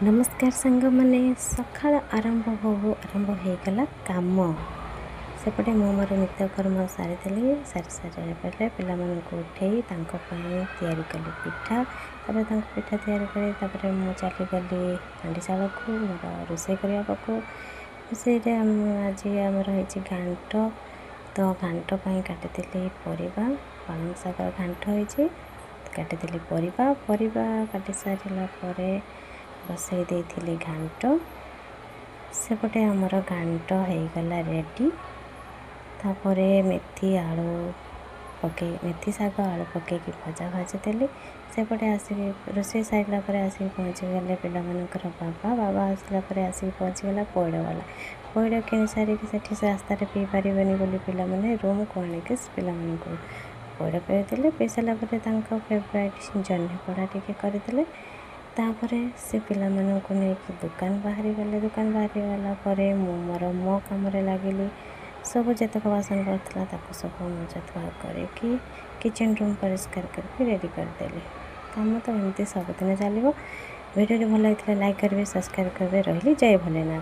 नमस्कार सांग मैंने सका आरंभ हो गला काम सेपटे मु मोर नित्यकर्म सारी सारी सारे पिला उठे तैयारी कली पिठा पिठा तैयारी करी मु चलीगली हांडीशाल को मोर रोषे करने को रोषे आज आमर हो घांट तो घांट काटी परिवा पालंग शाग घांट हो काटी परिवा काटी सारा बसई देती घांट सेपटे आमर घांट हो गला रेडी तापर मेथी आलू पके मेथी शाग आलू पके भजा भाजी देली सेपटे आसिक रोषे सारापर आसिक पहुँचीगले पिलाମାନଙ୍କର बाबा आसला आसिक पहुँचीगला पइड किणी सारिक से रास्ता पी पारबेनि बोली पिलामाने रूम को आणिक पिलाମାନଙ୍କୁ पइड पीदेले पी सारापर फेवरेट जह्नी पोड़ा टिके करदेले तापर से पिलाମାନଙ୍କୁ नेकी दुकान बाहरी गले दुकान बाहरी गला परे मोर मो काम लगिली सब जतक बासन करता सब मजा धुआ करके किचन रूम परिष्कार करके रेडी करदेली काम तो एमती सबुदिन चलो वीडियो भल लगे लाइक करेंगे सब्सक्राइब करेंगे रही जय भोलेनाथ।